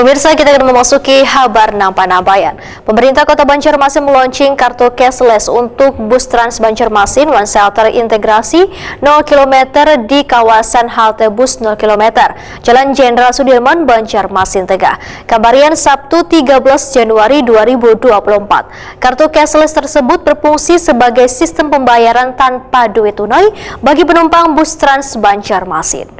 Pemirsa, kita akan memasuki kabar Nampan-Nabayan. Pemerintah Kota Banjarmasin meluncing kartu cashless untuk bus Trans Banjarmasin One Shelter integrasi 0 km di kawasan halte bus 0 km, Jalan Jenderal Sudirman, Banjarmasin Tengah. Kabarnya Sabtu 13 Januari 2024. Kartu cashless tersebut berfungsi sebagai sistem pembayaran tanpa duit tunai bagi penumpang bus Trans Banjarmasin.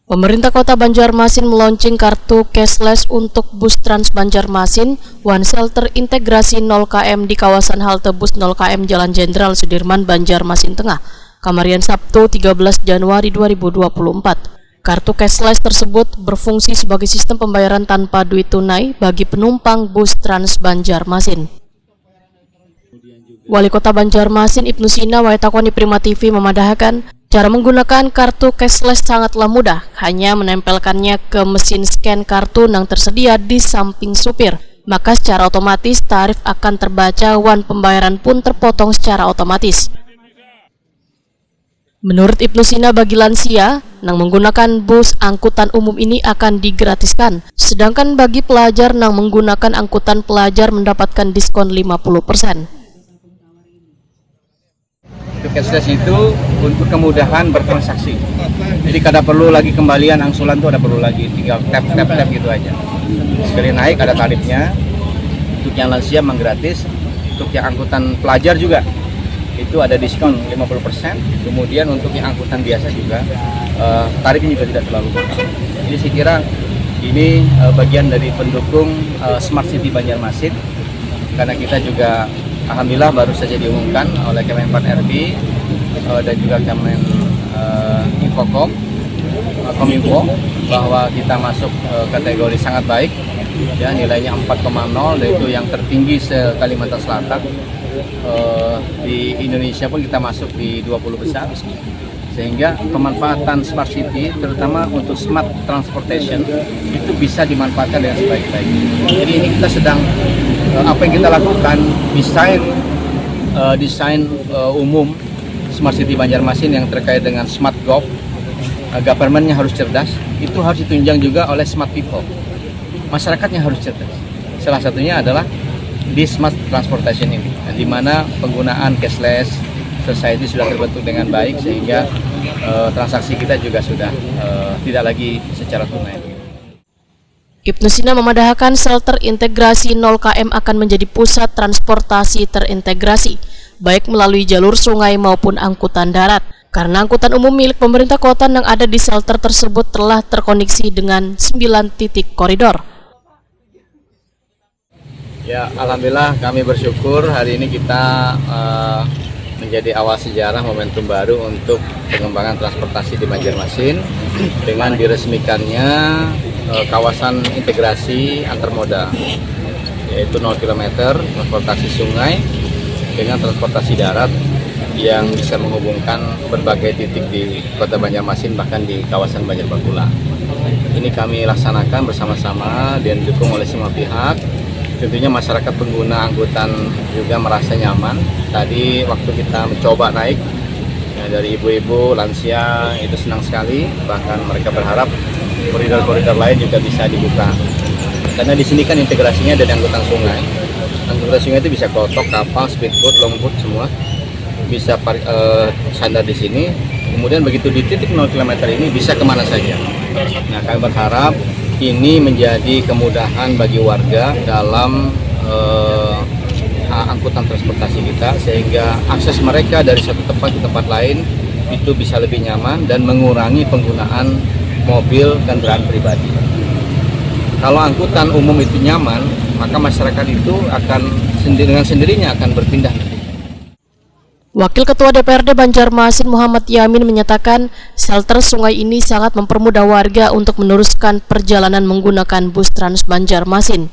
Pemerintah Kota Banjarmasin meluncing kartu cashless untuk bus Trans Banjarmasin One Shelter integrasi 0 km di kawasan halte bus 0 km Jalan Jenderal Sudirman, Banjarmasin Tengah, Kamarian Sabtu 13 Januari 2024. Kartu cashless tersebut berfungsi sebagai sistem pembayaran tanpa duit tunai bagi penumpang bus Trans Banjarmasin. Wali Kota Banjarmasin Ibnu Sina Waitakoni Prima TV memadahkan cara menggunakan kartu cashless sangatlah mudah, hanya menempelkannya ke mesin scan kartu yang tersedia di samping supir. Maka secara otomatis tarif akan terbaca, wan pembayaran pun terpotong secara otomatis. Menurut Ibnu Sina, bagi lansia yang menggunakan bus angkutan umum ini akan digratiskan, sedangkan bagi pelajar yang menggunakan angkutan pelajar mendapatkan diskon 50%. Cashless itu untuk kemudahan bertransaksi. Jadi kada perlu lagi kembalian angsuran tuh, ada perlu lagi, tinggal tap gitu aja. Sekali naik ada tarifnya. Untuk yang lansia memang gratis. Untuk yang angkutan pelajar juga itu ada diskon 50%. Kemudian untuk yang angkutan biasa juga tarifnya juga tidak terlalu mahal. Jadi saya kira ini bagian dari pendukung Smart City Banjarmasin, karena kita juga alhamdulillah baru saja diumumkan oleh Kemenpan RB dan juga Kemen Kominfo bahwa kita masuk kategori sangat baik, ya, nilainya 4,0, yaitu yang tertinggi se-Kalimantan Selatan. Di Indonesia pun kita masuk di 20 besar, sehingga pemanfaatan Smart City terutama untuk smart transportation itu bisa dimanfaatkan dengan sebaik-baiknya. Jadi ini kita sedang apa yang kita lakukan, desain umum Smart City Banjarmasin yang terkait dengan smart government-nya harus cerdas, itu harus ditunjang juga oleh smart people, masyarakatnya harus cerdas. Salah satunya adalah di smart transportation ini, di mana penggunaan cashless society sudah terbentuk dengan baik, sehingga transaksi kita juga sudah tidak lagi secara tunai. Ibnu Sina memadahkan shelter integrasi 0 km akan menjadi pusat transportasi terintegrasi, baik melalui jalur sungai maupun angkutan darat, karena angkutan umum milik pemerintah kota yang ada di shelter tersebut telah terkoneksi dengan 9 titik koridor. Ya, alhamdulillah kami bersyukur hari ini kita menjadi awal sejarah momentum baru untuk pengembangan transportasi di Banjarmasin dengan diresmikannya kawasan integrasi antar moda, yaitu 0 km transportasi sungai dengan transportasi darat yang bisa menghubungkan berbagai titik di Kota Banjarmasin, bahkan di kawasan Banjarbakula. Ini kami laksanakan bersama-sama dan didukung oleh semua pihak. Tentunya masyarakat pengguna angkutan juga merasa nyaman. Tadi waktu kita mencoba naik, ya, dari ibu-ibu, lansia itu senang sekali. Bahkan mereka berharap koridor-koridor lain juga bisa dibuka. Karena di sini kan integrasinya ada di angkutan sungai. Angkutan sungai itu bisa kotok, kapal, speedboat, longboat semua bisa sandar di sini. Kemudian begitu di titik 0 km ini bisa kemana saja. Nah, kami berharap ini menjadi kemudahan bagi warga dalam angkutan transportasi kita, sehingga akses mereka dari satu tempat ke tempat lain itu bisa lebih nyaman dan mengurangi penggunaan mobil kendaraan pribadi. Kalau angkutan umum itu nyaman, maka masyarakat itu akan dengan sendirinya akan berpindah. Wakil Ketua DPRD Banjarmasin Muhammad Yamin menyatakan shelter sungai ini sangat mempermudah warga untuk meneruskan perjalanan menggunakan bus Trans Banjarmasin.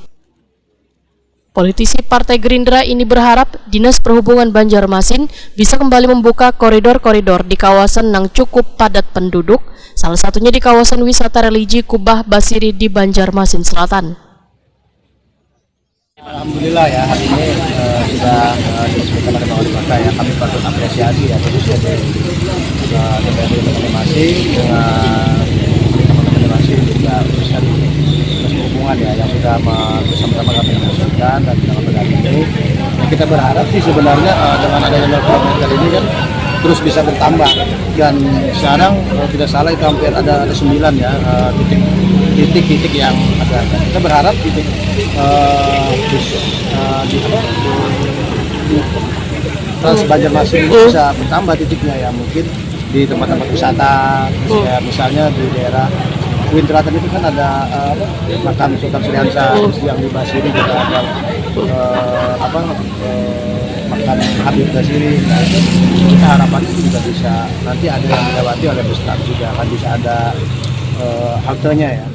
Politisi Partai Gerindra ini berharap Dinas Perhubungan Banjarmasin bisa kembali membuka koridor-koridor di kawasan yang cukup padat penduduk, salah satunya di kawasan wisata religi Kubah Basiri di Banjarmasin Selatan. Alhamdulillah ya, hari ini sudah diresmikan oleh Wali Kota ya, kami patut apresiasi ya khususnya dari DPRD Banjarmasin dengan teman-teman Banjarmasin khususnya di Dinas Perhubungan ya yang sudah bersama-sama kami mengusulkan dan dalam program ini. Nah, kita berharap sih sebenarnya dengan adanya 0 kilometer ini kan terus bisa bertambah, dan sekarang kalau tidak salah itu hampir ada 9 ya titik-titik yang ada. Kita berharap titik di Trans Banjarmasin ini bisa bertambah titiknya ya, mungkin di tempat-tempat wisata, ya, misalnya di daerah Winteratan itu kan ada makam Sultan Syariansyah, yang di Basiri juga ada makam Habib Basiri. Nah, itu kita harapannya itu juga bisa nanti ada yang dilewati oleh bus trans juga, kan bisa ada haltenya ya.